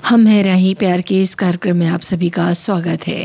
हम है राही प्यार के इस कार्यक्रम में आप सभी का स्वागत है।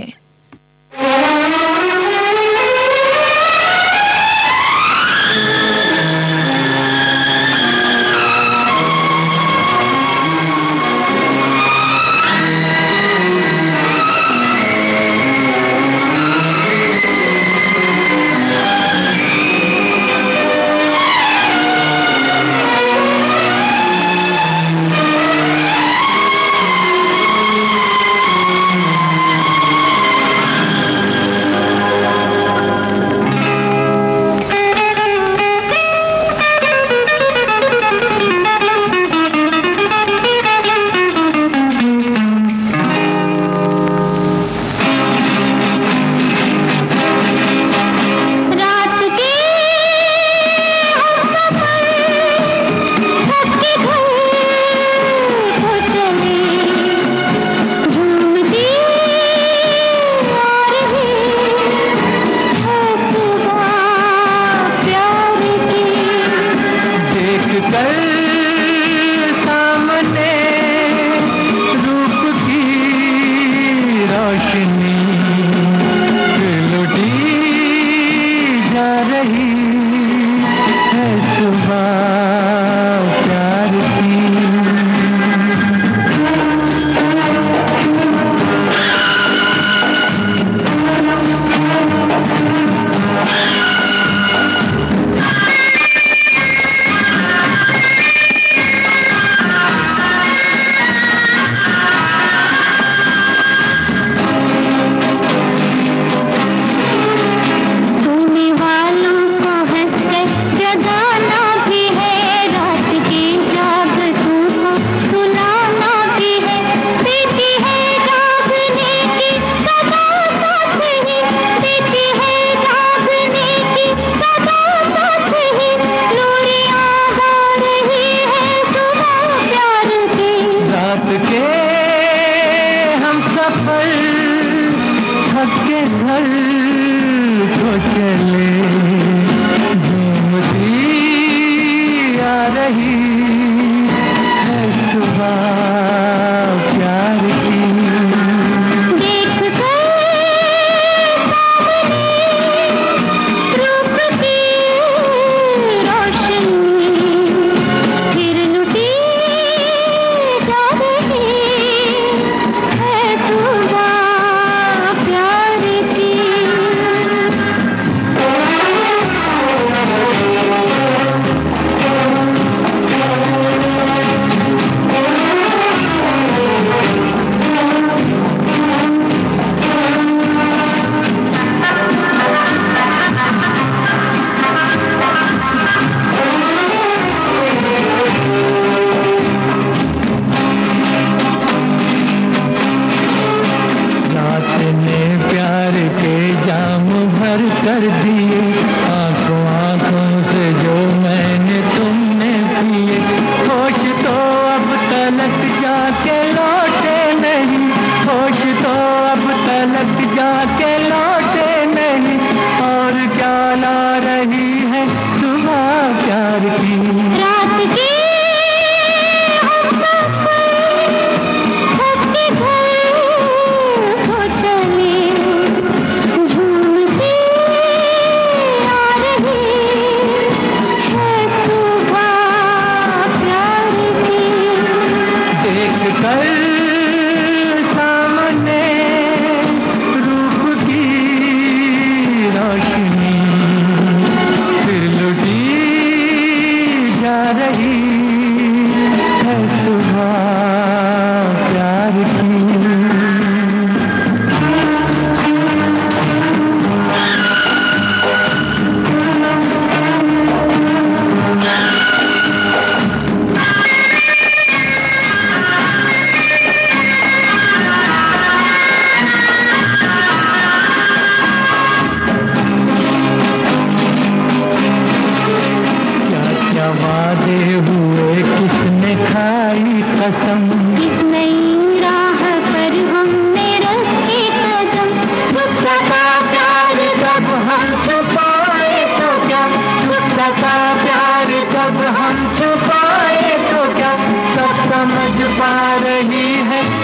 समझ पा रही है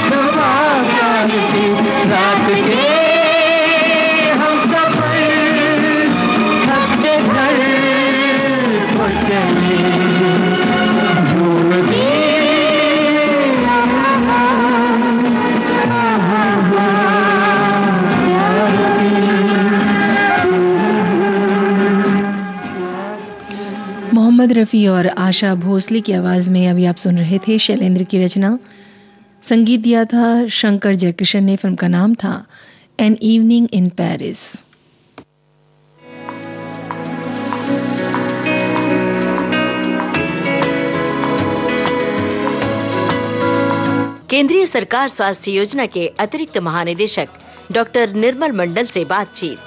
मोहम्मद रफ़ी और आशा भोसले की आवाज में अभी आप सुन रहे थे शैलेंद्र की रचना। संगीत दिया था शंकर जयकिशन ने। फिल्म का नाम था एन इवनिंग इन पेरिस। केंद्रीय सरकार स्वास्थ्य योजना के अतिरिक्त महानिदेशक डॉक्टर निर्मल मंडल से बातचीत।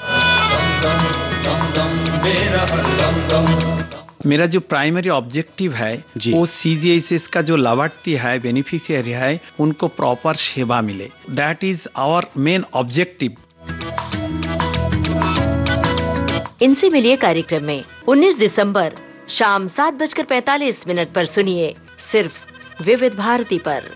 मेरा जो प्राइमरी ऑब्जेक्टिव है वो CGHS का जो लाभार्थी है, बेनिफिशियरी है, उनको प्रॉपर सेवा मिले। That is our main objective. इनसे मिलिए कार्यक्रम में 19 दिसंबर शाम 7:45 पर सुनिए, सिर्फ विविध भारती पर।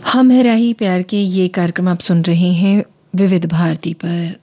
हम है राही प्यार के ये कार्यक्रम आप सुन रहे हैं विविध भारती पर।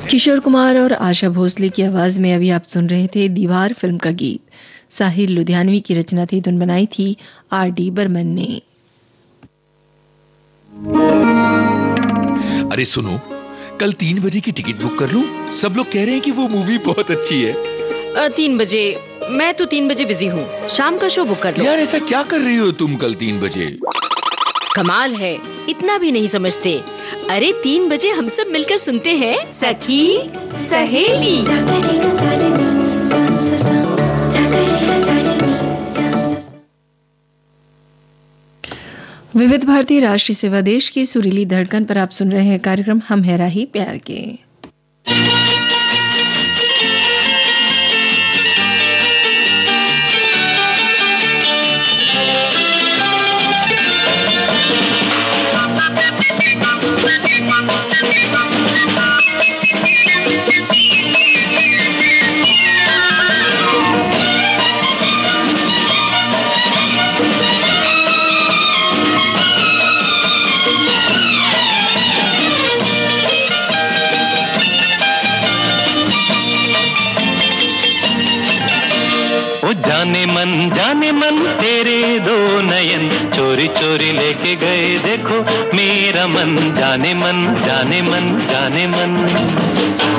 किशोर कुमार और आशा भोसले की आवाज में अभी आप सुन रहे थे दीवार फिल्म का गीत। साहिल लुधियानवी की रचना थी, धुन बनाई थी R.D. बर्मन ने। अरे सुनो, कल 3 बजे की टिकट बुक कर लूं? सब लोग कह रहे हैं कि वो मूवी बहुत अच्छी है। 3 बजे? मैं तो 3 बजे बिजी हूँ। शाम का शो बुक कर लो। यार ऐसा क्या कर रही हो तुम कल 3 बजे? कमाल है, इतना भी नहीं समझते। अरे 3 बजे हम सब मिलकर सुनते हैं सखी सहेली। विविध भारती राष्ट्रीय सेवा देश की सुरीली धड़कन पर आप सुन रहे हैं कार्यक्रम हम है राही प्यार के। जाने मन तेरे दो नयन चोरी चोरी लेके गए देखो मेरा मन। जाने मन जाने मन जाने मन।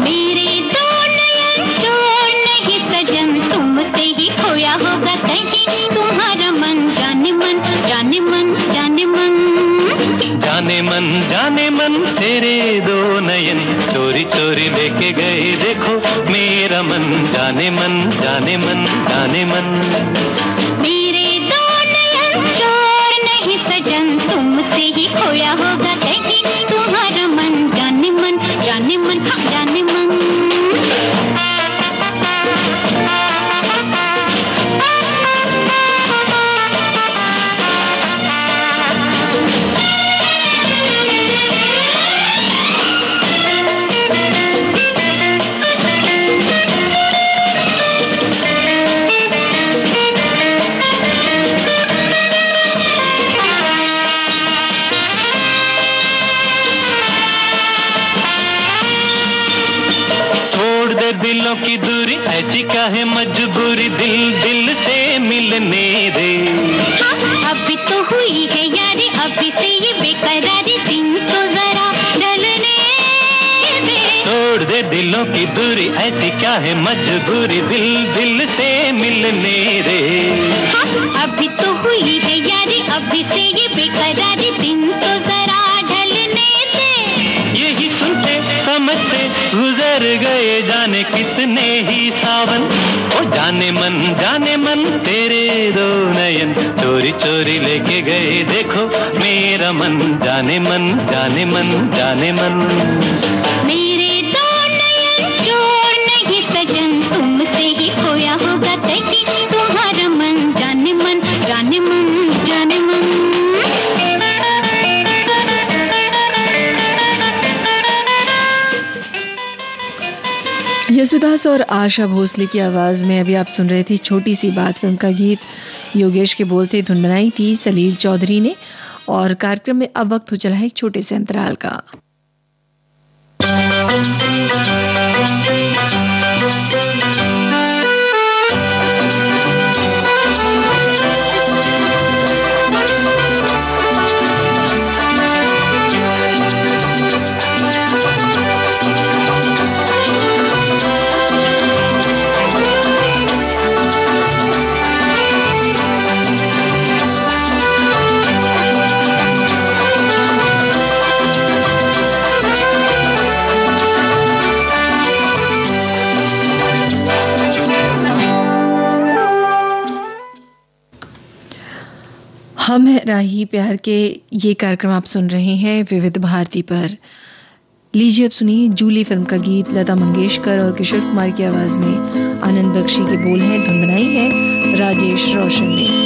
मेरे दो नयन चोर नहीं सजन तुमसे ही खोया होगा कहीं तुम्हारा मन। जाने मन जाने मन जाने मन। जाने मन तेरे दो नयन चोरी चोरी लेके गए देखो मेरा मन। जाने मन जाने मन जाने मन। मेरे दो नयन चोर नहीं सजन तुमसे ही खोया होगा कहीं तुम्हारा मन। जाने मन जाने मन जाने मन। दिलों की दूरी ऐसी काहे मजबूरी दिल दिल से मिलने दे। अभी तो हुई है यारी अभी से ये बेकरारी दिन तो जरा ढलने दे। तोड़ दे दिलों की दूरी ऐसी क्या है मजबूरी दिल दिल से मिलने दे। अभी तो हुई है यारी अभी से ये बेकरारी दिन तो जरा ढलने दे। यही सुनते समझते गुजर गए जाने कितने ही सावन। ओ जाने मन तेरे दो नयन चोरी चोरी लेके गए देखो मेरा मन। जाने मन जाने मन जाने मन। मेरे दो नयन चोर नहीं सजन तुमसे ही खोया होगा कहीं तुम्हारा मन। जाने मन जाने मन जाने मन। यशुदास और आशा भोसले की आवाज में अभी आप सुन रहे थे छोटी सी बात फिल्म का गीत। योगेश के बोलते धुन बनाई थी सलील चौधरी ने। और कार्यक्रम में अब वक्त हो चला है एक छोटे से अंतराल का। हम है राही प्यार के ये कार्यक्रम आप सुन रहे हैं विविध भारती पर। लीजिए अब सुनिए जूली फिल्म का गीत। लता मंगेशकर और किशोर कुमार की आवाज में आनंद बख्शी के बोल हैं। धुन बनाई है राजेश रोशन ने।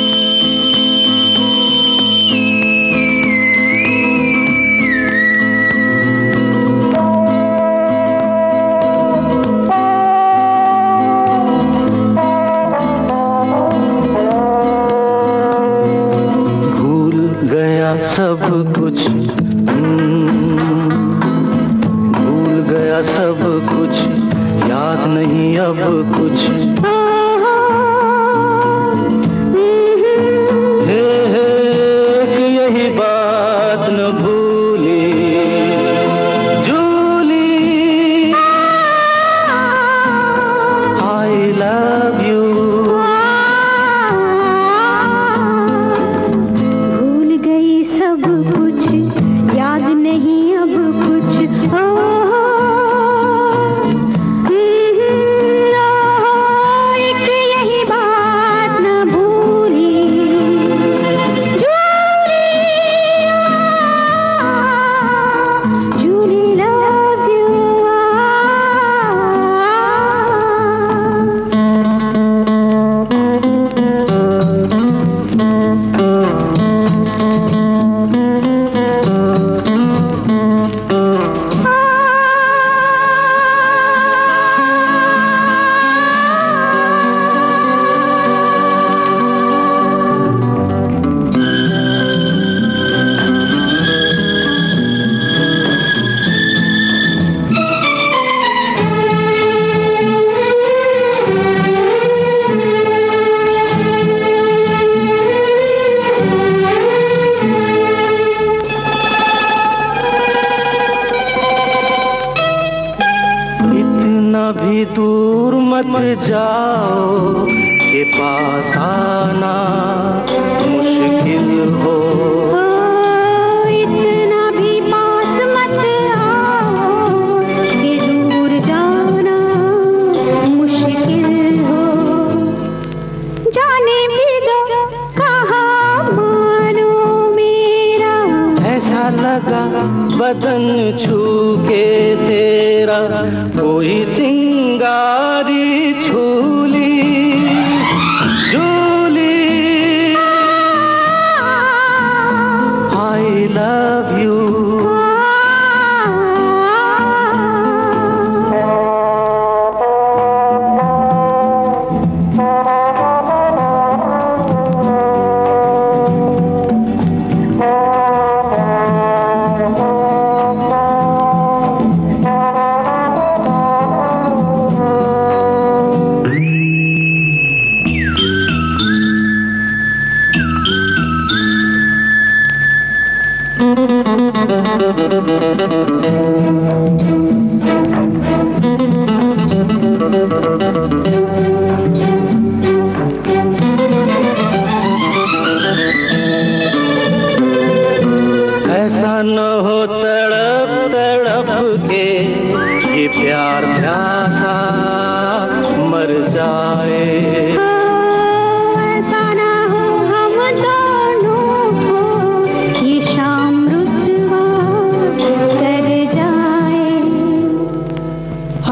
सब कुछ भूल गया सब कुछ याद नहीं अब कुछ। हे यही बात न भूली जूली। I love you. भूल गई सब भी दूर मत जाओ, के पास आना मुश्किल हो। इतना भी पास मत आओ, के दूर जाना मुश्किल हो। जाने भी दो कहाँ मानो मेरा, ऐसा लगा बदन छू के तेरा, कोई चिंगारी झूली झूली। I love you। ऐसा न हो तड़प तड़प के ये प्यार प्यासा मर जाए। ऐसा ना हो हम दोनों को ये शाम रुसवा कर जाए।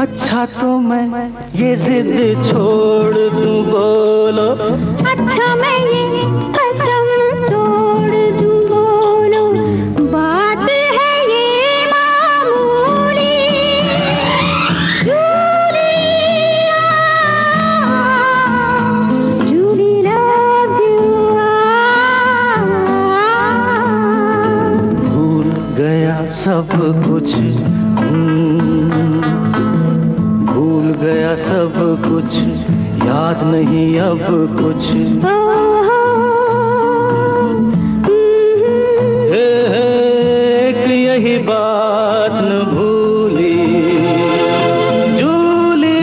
अच्छा तो मैं ये जिद छोड़ दूं, बोलो। अच्छा मैं ये कसम तोड़ दूं, बोलो। बात है ये मामूली, जूली लव यू। भूल गया सब कुछ, भूल गया सब कुछ, याद नहीं अब कुछ। एक यही बात न भूली Jully.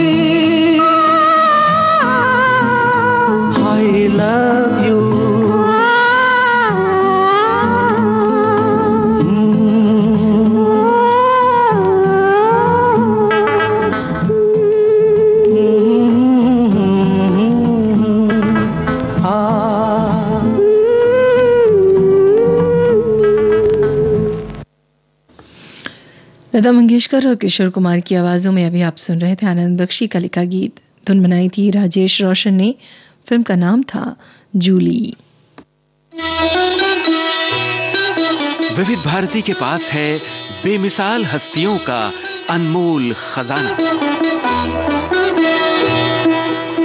I love you। Lata Mangeshkar और किशोर कुमार की आवाजों में अभी आप सुन रहे थे आनंद बख्शी का लिखा गीत। धुन बनाई थी राजेश रोशन ने। फिल्म का नाम था जूली। विविध भारती के पास है बेमिसाल हस्तियों का अनमोल खजाना।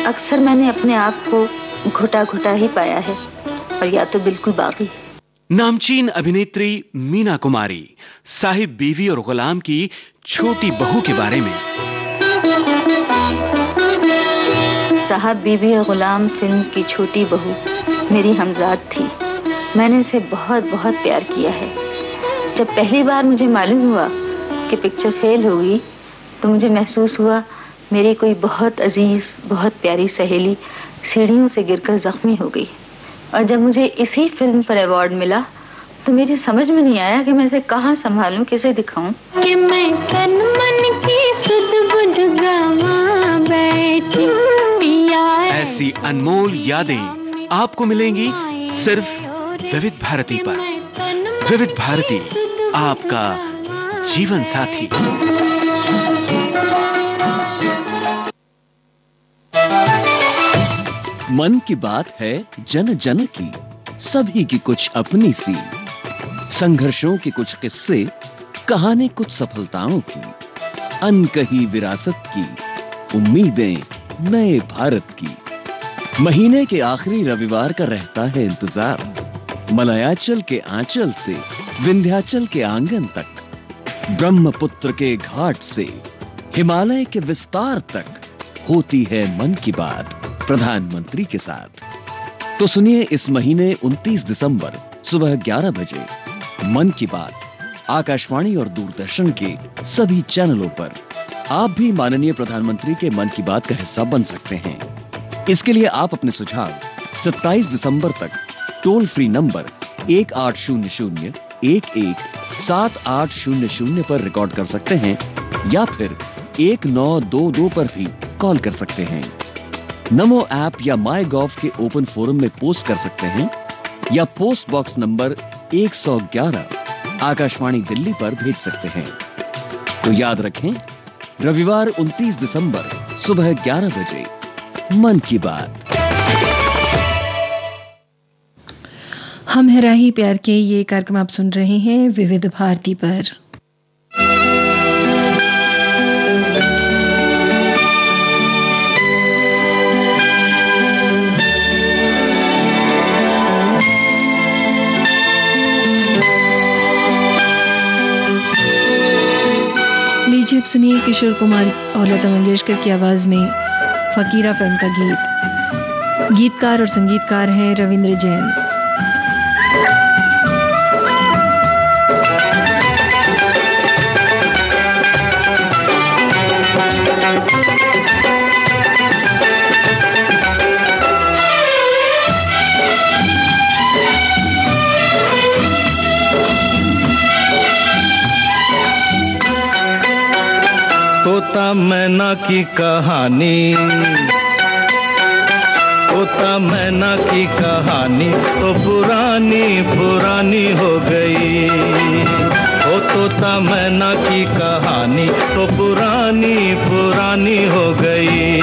अक्सर मैंने अपने आप को घुटा घुटा ही पाया है, और या तो बिल्कुल बागी। नामचीन अभिनेत्री मीना कुमारी साहिब बीवी और गुलाम की छोटी बहू के बारे में। साहब बीवी और गुलाम फिल्म की छोटी बहू मेरी हमजाद थी। मैंने इसे बहुत बहुत प्यार किया है। जब पहली बार मुझे मालूम हुआ कि पिक्चर फेल होगी, तो मुझे महसूस हुआ मेरी कोई बहुत अजीज, बहुत प्यारी सहेली सीढ़ियों से गिरकर जख्मी हो गई। और जब मुझे इसी फिल्म पर अवार्ड मिला, तो मेरी समझ में नहीं आया कि मैं इसे कहाँ संभालूं, किसे दिखाऊं। कि मैं तन मन की सुध बुध गवा बैठी पिया। ऐसी अनमोल यादें आपको मिलेंगी सिर्फ विविध भारती पर। विविध भारती, आपका जीवन साथी। मन की बात है जन जन की, सभी की कुछ अपनी सी। संघर्षों के कुछ किस्से, कहानी कुछ सफलताओं की, अनकही विरासत की, उम्मीदें नए भारत की। महीने के आखिरी रविवार का रहता है इंतजार। मलयाचल के आंचल से विंध्याचल के आंगन तक, ब्रह्मपुत्र के घाट से हिमालय के विस्तार तक होती है मन की बात प्रधानमंत्री के साथ। तो सुनिए इस महीने 29 दिसंबर सुबह 11 बजे मन की बात आकाशवाणी और दूरदर्शन के सभी चैनलों पर आप भी माननीय प्रधानमंत्री के मन की बात का हिस्सा बन सकते हैं। इसके लिए आप अपने सुझाव 27 दिसंबर तक टोल फ्री नंबर 1800-11-7800 पर रिकॉर्ड कर सकते हैं या फिर 1922 पर भी कॉल कर सकते हैं। नमो ऐप या माई गॉव के ओपन फोरम में पोस्ट कर सकते हैं या post box number 111 Akashvani Delhi पर भेज सकते हैं। तो याद रखें, रविवार 29 दिसंबर सुबह 11 बजे मन की बात। हम है राही प्यार के ये कार्यक्रम आप सुन रहे हैं विविध भारती पर। लीजिए अब सुनिए किशोर कुमार और लता मंगेशकर की आवाज में फकीरा फिल्म का गीत। गीतकार और संगीतकार हैं रविंद्र जैन। तोता मैना की कहानी, तोता मैना की कहानी तो पुरानी पुरानी हो गई। ओ तोता मैना की कहानी तो पुरानी पुरानी हो गई।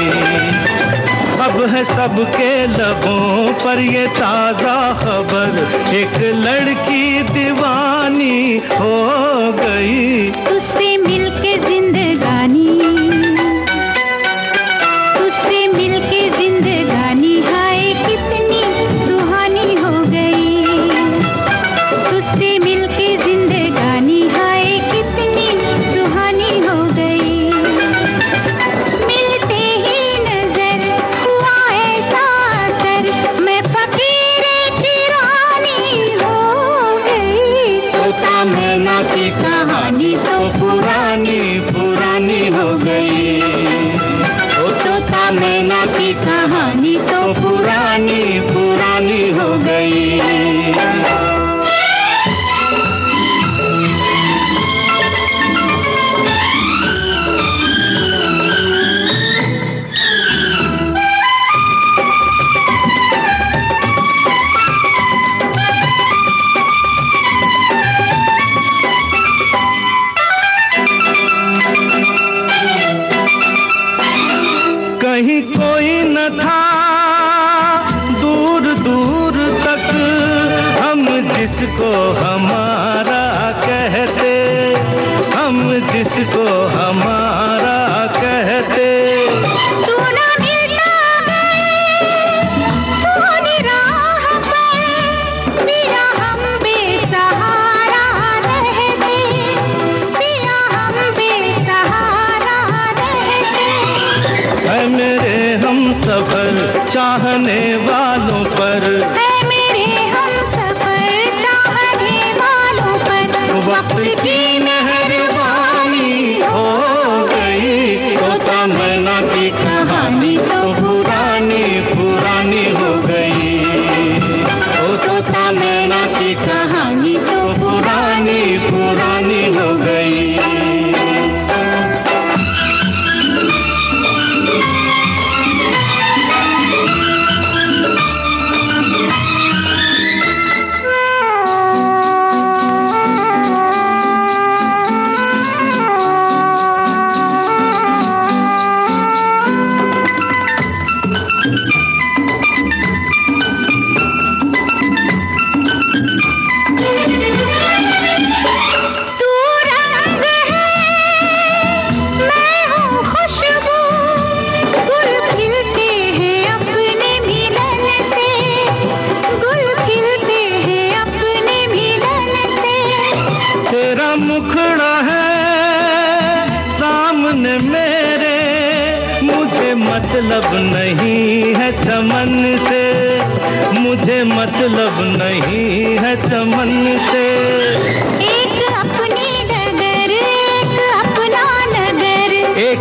अब है सबके लबों पर ये ताजा खबर, एक लड़की दीवानी हो गई। उससे मिलके जिंदगानी, उससे मिलके जिंदगानी हाय कितनी सुहानी हो गई। उससे मिलके जिंदगानी हाय कितनी सुहानी हो गई। मिलते ही नजर हुआ ऐसा असर, मैं फकीरे की रानी हो गई। तोता मैना की कहानी तो पुरानी पुरानी हो गई। ओ तोता मैना की कहानी तो पुरानी पुरानी हो गई। कहीं कोई न था दूर दूर तक, हम जिसको हमारा कहते, हम जिसको हमारा कहते। तू ना मिलता है सोनी राह पर, पिया हम बेसहारा रहते, पिया हम बेसहारा रहते। है मेरे हम सफर चाहने वालों पर, है मेरे हम सफर चाहने वालों पर, वक्त की मेहरबानी हो गई। तोता मैना की कहानी तो पुरानी पुरानी हो गई। ओ तोता मैना की कहानी तो पुरानी पुरानी हो गई। मुखड़ा है सामने मेरे, मुझे मतलब नहीं है चमन से, मुझे मतलब नहीं है चमन से। एक अपनी नगर, एक अपना नगर, एक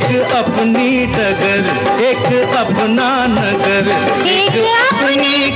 डगर, एक अपना नगर, एक अपनी